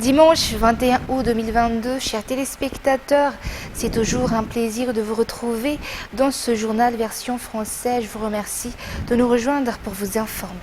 Dimanche 21 août 2022, chers téléspectateurs, c'est toujours un plaisir de vous retrouver dans ce journal version française. Je vous remercie de nous rejoindre pour vous informer.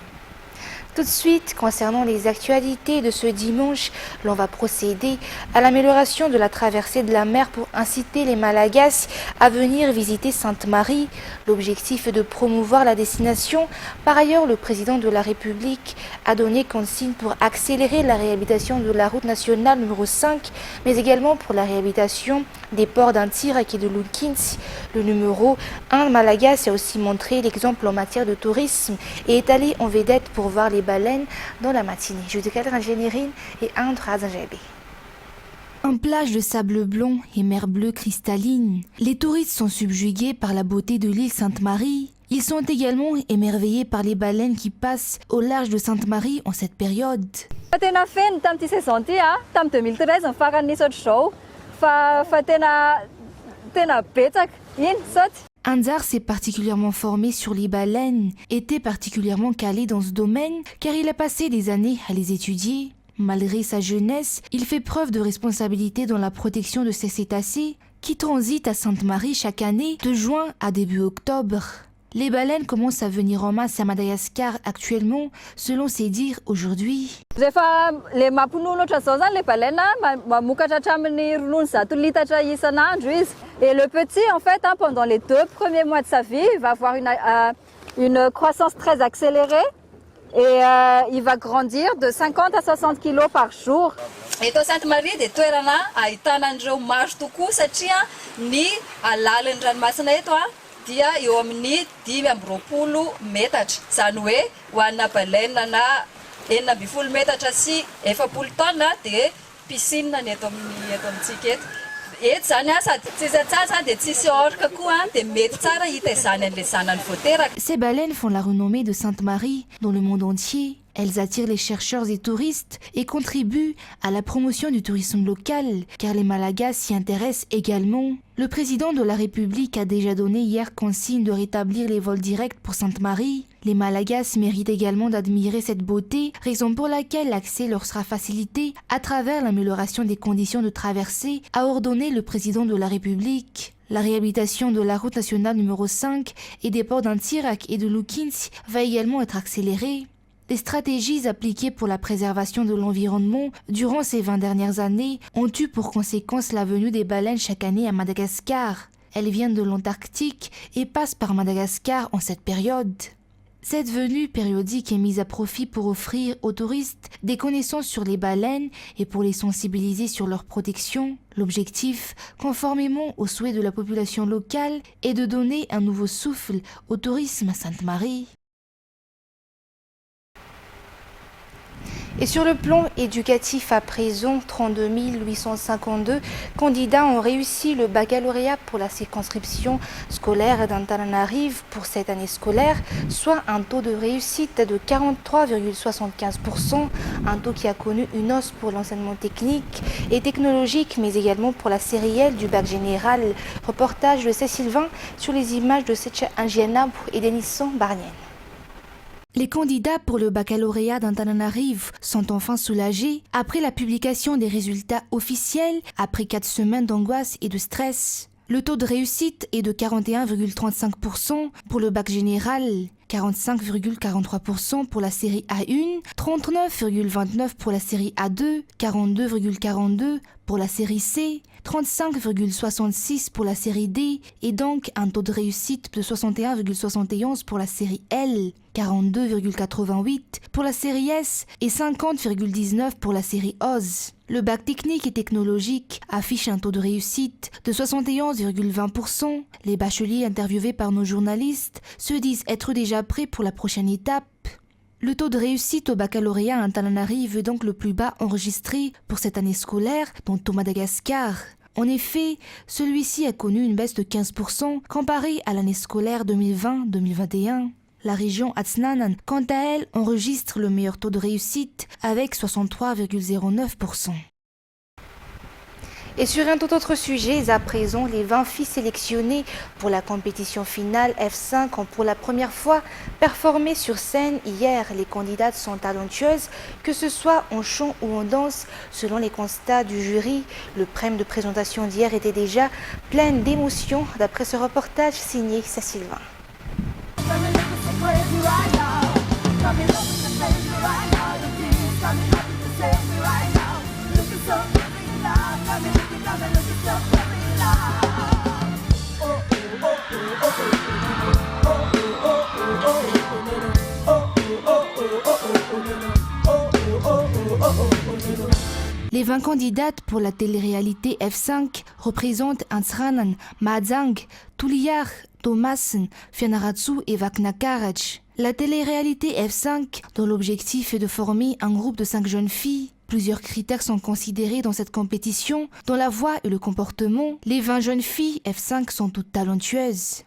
Tout de suite, concernant les actualités de ce dimanche, l'on va procéder à l'amélioration de la traversée de la mer pour inciter les Malagasy à venir visiter Sainte-Marie. L'objectif est de promouvoir la destination. Par ailleurs, le président de la République a donné consigne pour accélérer la réhabilitation de la route nationale numéro 5, mais également pour la réhabilitation des ports d'Antirak et de Lukins. Le numéro 1 Malagasy a aussi montré l'exemple en matière de tourisme et est allé en vedette pour voir les baleines dans la matinée. Je déclare ingénierie et entre à Zanjébé. En plage de sable blond et mer bleue cristalline, les touristes sont subjugués par la beauté de l'île Sainte-Marie. Ils sont également émerveillés par les baleines qui passent au large de Sainte-Marie en cette période. Anzar s'est particulièrement formé sur les baleines, était particulièrement calé dans ce domaine car il a passé des années à les étudier. Malgré sa jeunesse, il fait preuve de responsabilité dans la protection de ces cétacés qui transitent à Sainte-Marie chaque année de juin à début octobre. Les baleines commencent à venir en masse à Madagascar actuellement, selon ses dires aujourd'hui. Les baleines, et le petit, en fait, pendant les 2 premiers mois de sa vie, il va avoir une croissance très accélérée et il va grandir de 50 à 60 kilos par jour. Et to Sainte-Marie de toerana ahitana andreo maro tokoa satria ny alalan'ny ranomasina eto dia eo amin'ny 5 metatra. Zany hoe ho anna baleine na 4 metatra sy 4 taona de piscine ny eto amintsika eto. Ces baleines font la renommée de Sainte-Marie dans le monde entier. Elles attirent les chercheurs et touristes et contribuent à la promotion du tourisme local, car les Malagasy s'y intéressent également. Le président de la République a déjà donné hier consigne de rétablir les vols directs pour Sainte-Marie. Les Malagasy méritent également d'admirer cette beauté, raison pour laquelle l'accès leur sera facilité à travers l'amélioration des conditions de traversée, a ordonné le président de la République. La réhabilitation de la route nationale numéro 5 et des ports d'Antirak et de Lukins va également être accélérée. Les stratégies appliquées pour la préservation de l'environnement durant ces 20 dernières années ont eu pour conséquence la venue des baleines chaque année à Madagascar. Elles viennent de l'Antarctique et passent par Madagascar en cette période. Cette venue périodique est mise à profit pour offrir aux touristes des connaissances sur les baleines et pour les sensibiliser sur leur protection. L'objectif, conformément aux souhaits de la population locale, est de donner un nouveau souffle au tourisme à Sainte-Marie. Et sur le plan éducatif à présent, 32 852 candidats ont réussi le baccalauréat pour la circonscription scolaire d'Antananarive pour cette année scolaire, soit un taux de réussite de 43,75%, un taux qui a connu une hausse pour l'enseignement technique et technologique, mais également pour la série L du bac général. Reportage de Cécile Vin sur les images de Secha Angiana et Denisson Barnienne. Les candidats pour le baccalauréat d'Antananarive sont enfin soulagés après la publication des résultats officiels après 4 semaines d'angoisse et de stress. Le taux de réussite est de 41,35% pour le bac général, 45,43% pour la série A1, 39,29% pour la série A2, 42,42% pour la série C, 35,66% pour la série D et donc un taux de réussite de 61,71% pour la série L, 42,88% pour la série S et 50,19% pour la série OZ. Le bac technique et technologique affiche un taux de réussite de 71,20%. Les bacheliers interviewés par nos journalistes se disent être déjà prêts pour la prochaine étape. Le taux de réussite au baccalauréat à Antananarive est donc le plus bas enregistré pour cette année scolaire, dont au Madagascar. En effet, celui-ci a connu une baisse de 15% comparé à l'année scolaire 2020-2021. La région Atsnanan, quant à elle, enregistre le meilleur taux de réussite avec 63,09%. Et sur un tout autre sujet, à présent, les 20 filles sélectionnées pour la compétition finale F5 ont pour la première fois performé sur scène hier. Les candidates sont talentueuses, que ce soit en chant ou en danse. Selon les constats du jury, le prême de présentation d'hier était déjà plein d'émotions, d'après ce reportage signé Sylvain. Les 20 candidates pour la télé-réalité F5 représentent Ansranan, Madzang, Tuliar, Thomasen, Fianaratsu et Vakna Karaj. La télé-réalité F5, dont l'objectif est de former un groupe de 5 jeunes filles. Plusieurs critères sont considérés dans cette compétition, dont la voix et le comportement. Les 20 jeunes filles F5 sont toutes talentueuses.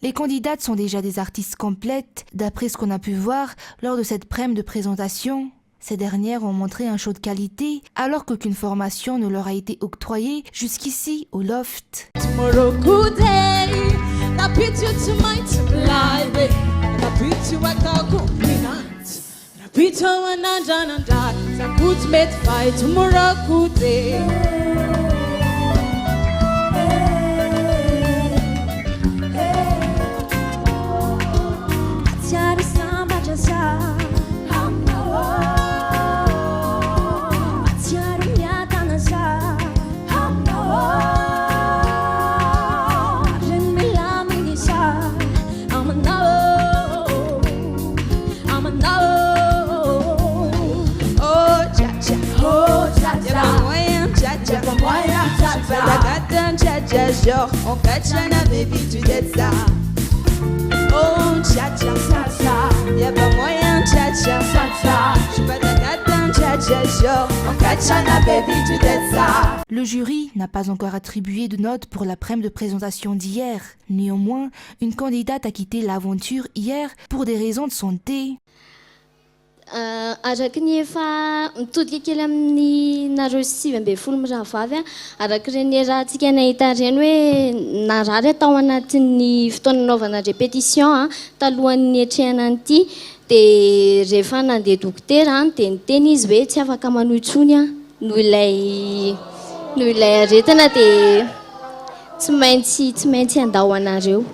Les candidates sont déjà des artistes complètes, d'après ce qu'on a pu voir lors de cette prême de présentation. Ces dernières ont montré un show de qualité, alors qu'aucune formation ne leur a été octroyée jusqu'ici au Loft. On catch un baby tu dettes ça. Oh tcha-tcha salsa, y'a pas moyen tcha-tcha salsa. J'suis pas ta gâte tcha-tcha, on catch un baby tu dettes ça. Le jury n'a pas encore attribué de notes pour la prême de présentation d'hier. Néanmoins, une candidate a quitté l'aventure hier pour des raisons de santé. Araky ny efa mitodika kely amin'ny nareo 9 mirahavavy araky reny raha tsika nahita reny hoe narary atao anatin'ny fotoana nanaovana répétition talohan'ny etrehana an'ity dia rehefa nandeha dokotera dia niteny izy hoe tsy afaka manohy intsony noho ilay aretina dia tsy maintsy andao anareo.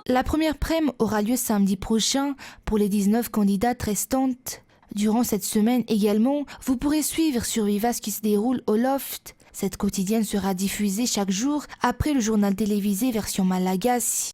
La première prême aura lieu samedi prochain pour les 19 candidates restantes. Durant cette semaine également, vous pourrez suivre sur Viva ce qui se déroule au Loft. Cette quotidienne sera diffusée chaque jour après le journal télévisé version malagasy.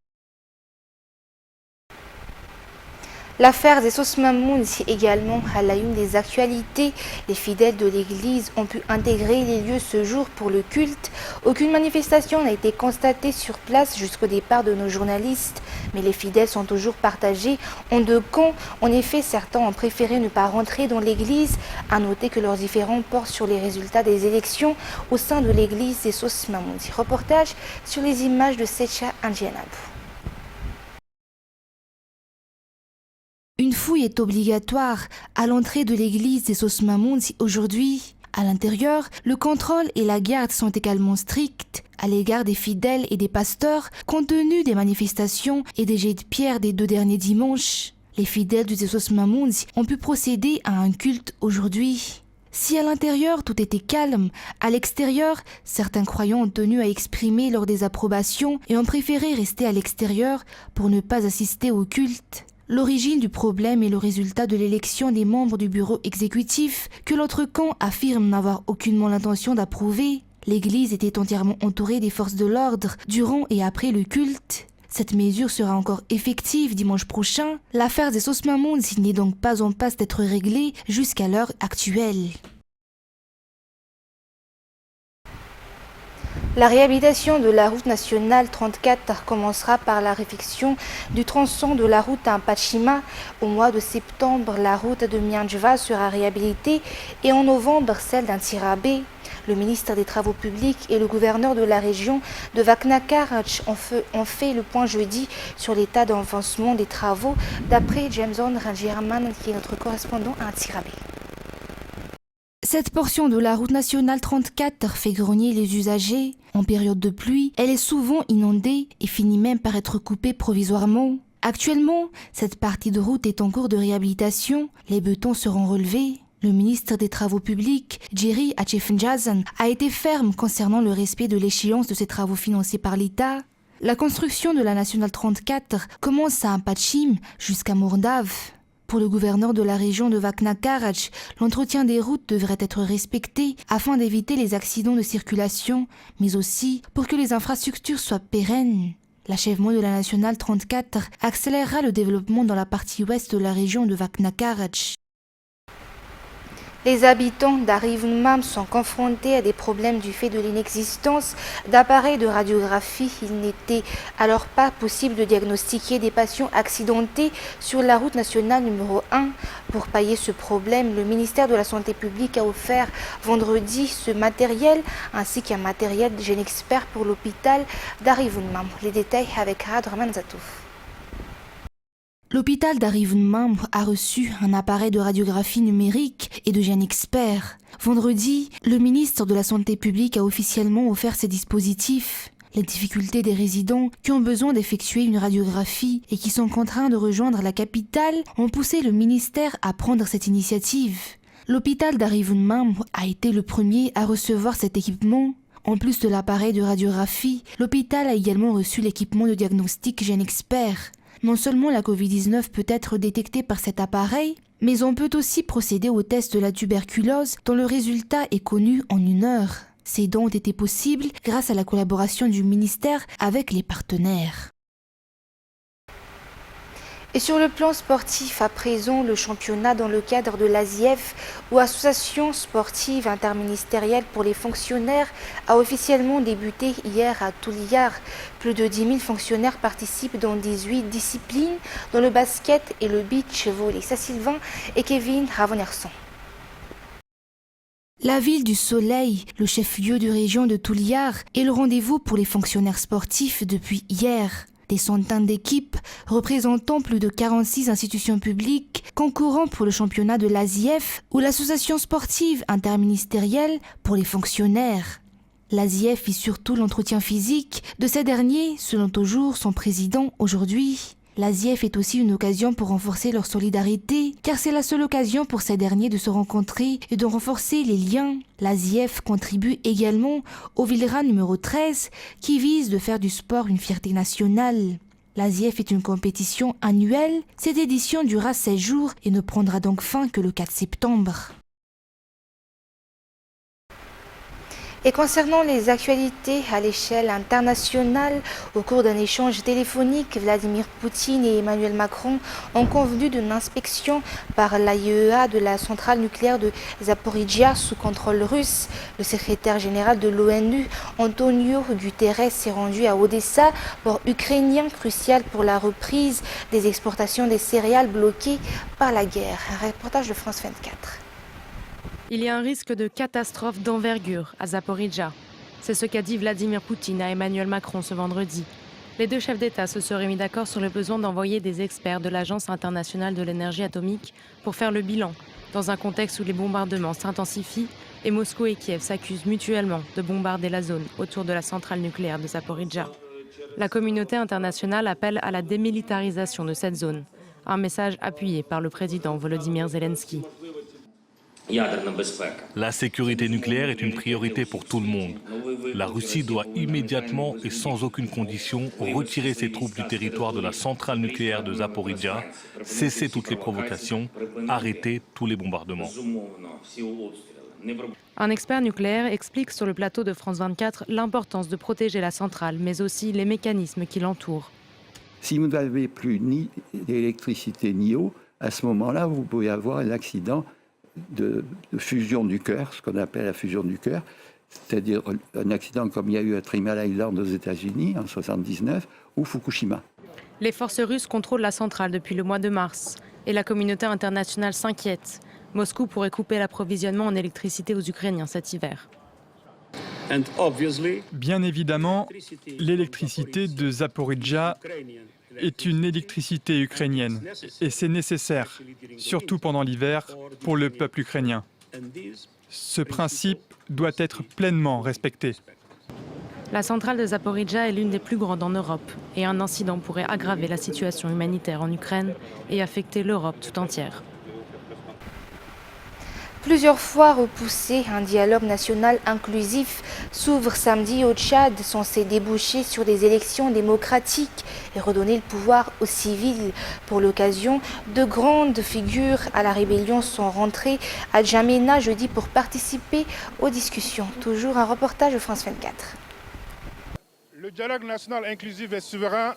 L'affaire des Sos Mamoun est également à la une des actualités. Les fidèles de l'église ont pu intégrer les lieux ce jour pour le culte. Aucune manifestation n'a été constatée sur place jusqu'au départ de nos journalistes. Mais les fidèles sont toujours partagés en deux camps. En effet, certains ont préféré ne pas rentrer dans l'église. À noter que leurs différends portent sur les résultats des élections au sein de l'église des Sos Mamoun. Reportage sur les images de Secha Anjianabou. Une fouille est obligatoire à l'entrée de l'église des Sos Mamoun aujourd'hui. À l'intérieur, le contrôle et la garde sont également stricts à l'égard des fidèles et des pasteurs compte tenu des manifestations et des jets de pierre des 2 derniers dimanches. Les fidèles du Sos Mamoun ont pu procéder à un culte aujourd'hui. Si à l'intérieur tout était calme, à l'extérieur, certains croyants ont tenu à exprimer leur désapprobation et ont préféré rester à l'extérieur pour ne pas assister au culte. L'origine du problème est le résultat de l'élection des membres du bureau exécutif que l'autre camp affirme n'avoir aucunement l'intention d'approuver. L'église était entièrement entourée des forces de l'ordre durant et après le culte. Cette mesure sera encore effective dimanche prochain. L'affaire des Sos Mamoun n'est donc pas en passe d'être réglée jusqu'à l'heure actuelle. La réhabilitation de la route nationale 34 commencera par la réfection du tronçon de la route à Pachima. Au mois de septembre, la route de Mianjva sera réhabilitée et en novembre, celle d'Antirabé. Le ministre des Travaux publics et le gouverneur de la région de Vaknakarach ont fait le point jeudi sur l'état d'avancement des travaux, d'après Jameson Rangierman, qui est notre correspondant à Antirabé. Cette portion de la route nationale 34 fait grogner les usagers. En période de pluie, elle est souvent inondée et finit même par être coupée provisoirement. Actuellement, cette partie de route est en cours de réhabilitation. Les bétons seront relevés. Le ministre des Travaux publics, Jerry Achefnjazan, a été ferme concernant le respect de l'échéance de ces travaux financés par l'État. La construction de la nationale 34 commence à Pachim jusqu'à Mordav. Pour le gouverneur de la région de Vaknakarach, l'entretien des routes devrait être respecté afin d'éviter les accidents de circulation, mais aussi pour que les infrastructures soient pérennes. L'achèvement de la nationale 34 accélérera le développement dans la partie ouest de la région de Vaknakarach. Les habitants d'Arivunmam sont confrontés à des problèmes du fait de l'inexistence d'appareils de radiographie. Il n'était alors pas possible de diagnostiquer des patients accidentés sur la route nationale numéro 1. Pour pallier ce problème, le ministère de la Santé publique a offert vendredi ce matériel ainsi qu'un matériel de génie expert pour l'hôpital d'Arivunmam. Les détails avec Radraman Zatouf. L'hôpital d'Arivunmam a reçu un appareil de radiographie numérique et de gène expert. Vendredi, le ministre de la Santé publique a officiellement offert ces dispositifs. Les difficultés des résidents qui ont besoin d'effectuer une radiographie et qui sont contraints de rejoindre la capitale ont poussé le ministère à prendre cette initiative. L'hôpital d'Arivunmam a été le premier à recevoir cet équipement. En plus de l'appareil de radiographie, l'hôpital a également reçu l'équipement de diagnostic gène expert. Non seulement la Covid-19 peut être détectée par cet appareil, mais on peut aussi procéder au test de la tuberculose dont le résultat est connu en 1 heure. Ces dons ont été possibles grâce à la collaboration du ministère avec les partenaires. Et sur le plan sportif, à présent, le championnat dans le cadre de l'ASIEF, ou Association sportive interministérielle pour les fonctionnaires, a officiellement débuté hier à Touliar. Plus de 10 000 fonctionnaires participent dans 18 disciplines, dont le basket et le beach volley. Ça, Sylvain et Kevin Ravonerson. La ville du Soleil, le chef-lieu de région de Touliar, est le rendez-vous pour les fonctionnaires sportifs depuis hier. Des centaines d'équipes représentant plus de 46 institutions publiques concourant pour le championnat de l'ASIEF ou l'association sportive interministérielle pour les fonctionnaires. L'ASIEF vise surtout l'entretien physique de ces derniers, selon toujours son président aujourd'hui. L'ASIEF est aussi une occasion pour renforcer leur solidarité, car c'est la seule occasion pour ces derniers de se rencontrer et de renforcer les liens. L'ASIEF contribue également au Vilera numéro 13, qui vise de faire du sport une fierté nationale. L'ASIEF est une compétition annuelle. Cette édition durera 16 jours et ne prendra donc fin que le 4 septembre. Et concernant les actualités à l'échelle internationale, au cours d'un échange téléphonique, Vladimir Poutine et Emmanuel Macron ont convenu d'une inspection par l'AIEA de la centrale nucléaire de Zaporizhzhia sous contrôle russe. Le secrétaire général de l'ONU, Antonio Guterres, s'est rendu à Odessa, port ukrainien crucial pour la reprise des exportations des céréales bloquées par la guerre. Un reportage de France 24. Il y a un risque de catastrophe d'envergure à Zaporizhzhia. C'est ce qu'a dit Vladimir Poutine à Emmanuel Macron ce vendredi. Les deux chefs d'État se seraient mis d'accord sur le besoin d'envoyer des experts de l'Agence internationale de l'énergie atomique pour faire le bilan, dans un contexte où les bombardements s'intensifient et Moscou et Kiev s'accusent mutuellement de bombarder la zone autour de la centrale nucléaire de Zaporizhzhia. La communauté internationale appelle à la démilitarisation de cette zone, un message appuyé par le président Volodymyr Zelensky. La sécurité nucléaire est une priorité pour tout le monde. La Russie doit immédiatement et sans aucune condition retirer ses troupes du territoire de la centrale nucléaire de Zaporizhzhia, cesser toutes les provocations, arrêter tous les bombardements. Un expert nucléaire explique sur le plateau de France 24 l'importance de protéger la centrale, mais aussi les mécanismes qui l'entourent. Si vous n'avez plus ni d'électricité ni eau, à ce moment-là, vous pouvez avoir un accident de fusion du cœur, ce qu'on appelle la fusion du cœur, c'est-à-dire un accident comme il y a eu à Three Mile Island aux États-Unis en 1979 ou Fukushima. Les forces russes contrôlent la centrale depuis le mois de mars et la communauté internationale s'inquiète. Moscou pourrait couper l'approvisionnement en électricité aux Ukrainiens cet hiver. Bien évidemment, l'électricité de Zaporizhzhia est une électricité ukrainienne et c'est nécessaire, surtout pendant l'hiver, pour le peuple ukrainien. Ce principe doit être pleinement respecté. La centrale de Zaporizhzhia est l'une des plus grandes en Europe et un incident pourrait aggraver la situation humanitaire en Ukraine et affecter l'Europe tout entière. Plusieurs fois repoussé, un dialogue national inclusif s'ouvre samedi au Tchad, censé déboucher sur des élections démocratiques et redonner le pouvoir aux civils. Pour l'occasion, de grandes figures à la rébellion sont rentrées à Djamena jeudi pour participer aux discussions. Toujours un reportage de France 24. Le dialogue national inclusif et souverain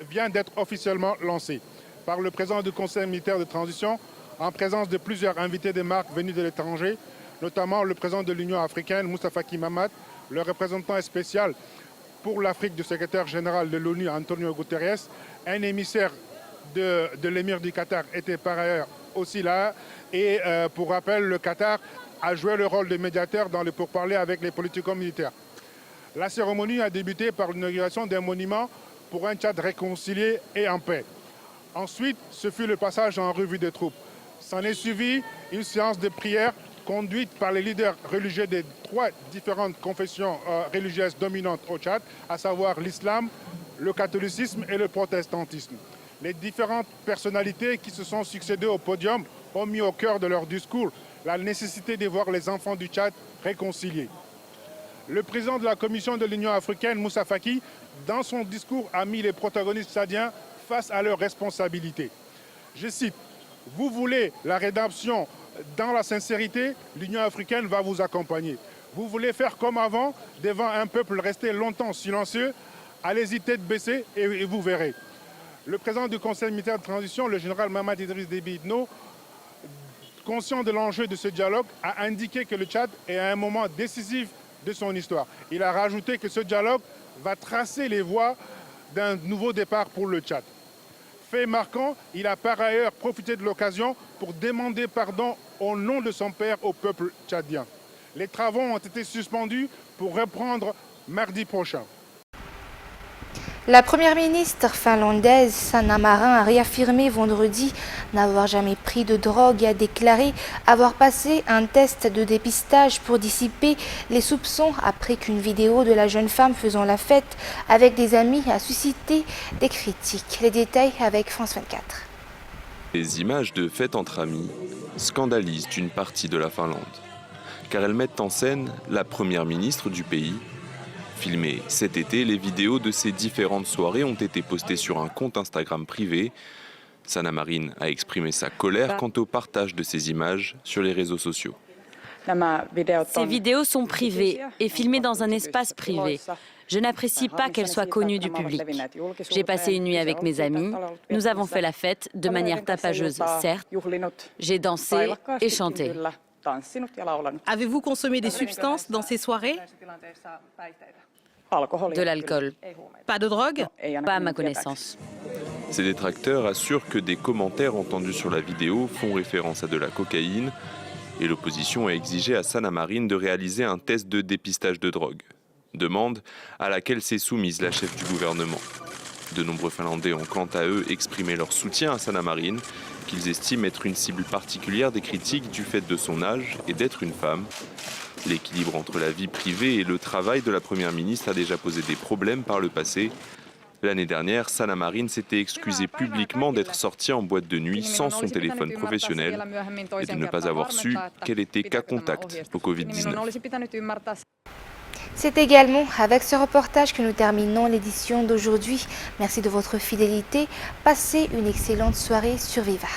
vient d'être officiellement lancé par le président du Conseil militaire de transition, en présence de plusieurs invités des marques venus de l'étranger, notamment le président de l'Union africaine, Moussa Faki Mahamat, le représentant spécial pour l'Afrique du secrétaire général de l'ONU, Antonio Guterres, un émissaire de l'émir du Qatar était par ailleurs aussi là. Et pour rappel, le Qatar a joué le rôle de médiateur dans les pourparlers avec les politico-militaires. La cérémonie a débuté par l'inauguration d'un monument pour un Tchad réconcilié et en paix. Ensuite, ce fut le passage en revue des troupes. S'en est suivi une séance de prière conduite par les leaders religieux des trois différentes confessions religieuses dominantes au Tchad, à savoir l'islam, le catholicisme et le protestantisme. Les différentes personnalités qui se sont succédées au podium ont mis au cœur de leur discours la nécessité de voir les enfants du Tchad réconciliés. Le président de la Commission de l'Union africaine, Moussa Faki, dans son discours a mis les protagonistes tchadiens face à leurs responsabilités. Je cite: « Vous voulez la rédemption dans la sincérité, l'Union africaine va vous accompagner. Vous voulez faire comme avant, devant un peuple resté longtemps silencieux, allez-y tête baissée et vous verrez. » Le président du Conseil militaire de transition, le général Mahamat Idriss Déby Itno, conscient de l'enjeu de ce dialogue, a indiqué que le Tchad est à un moment décisif de son histoire. Il a rajouté que ce dialogue va tracer les voies d'un nouveau départ pour le Tchad. Fait marquant, il a par ailleurs profité de l'occasion pour demander pardon au nom de son père au peuple tchadien. Les travaux ont été suspendus pour reprendre mardi prochain. La première ministre finlandaise Sanna Marin a réaffirmé vendredi n'avoir jamais pris de drogue et a déclaré avoir passé un test de dépistage pour dissiper les soupçons après qu'une vidéo de la jeune femme faisant la fête avec des amis a suscité des critiques. Les détails avec France 24. Les images de fêtes entre amis scandalisent une partie de la Finlande, car elles mettent en scène la première ministre du pays. Filmées cet été, les vidéos de ces différentes soirées ont été postées sur un compte Instagram privé. Sanna Marin a exprimé sa colère quant au partage de ces images sur les réseaux sociaux. Ces vidéos sont privées et filmées dans un espace privé. Je n'apprécie pas qu'elles soient connues du public. J'ai passé une nuit avec mes amis. Nous avons fait la fête de manière tapageuse, certes. J'ai dansé et chanté. Avez-vous consommé des substances dans ces soirées? De l'alcool. Pas de drogue? Pas à ma connaissance. Ces détracteurs assurent que des commentaires entendus sur la vidéo font référence à de la cocaïne et l'opposition a exigé à Sanna Marin de réaliser un test de dépistage de drogue. Demande à laquelle s'est soumise la chef du gouvernement. De nombreux Finlandais ont quant à eux exprimé leur soutien à Sanna Marin, qu'ils estiment être une cible particulière des critiques du fait de son âge et d'être une femme. L'équilibre entre la vie privée et le travail de la Première ministre a déjà posé des problèmes par le passé. L'année dernière, Sanna Marin s'était excusée publiquement d'être sortie en boîte de nuit sans son téléphone professionnel et de ne pas avoir su qu'elle était cas contact au Covid-19. C'est également avec ce reportage que nous terminons l'édition d'aujourd'hui. Merci de votre fidélité. Passez une excellente soirée sur Viva.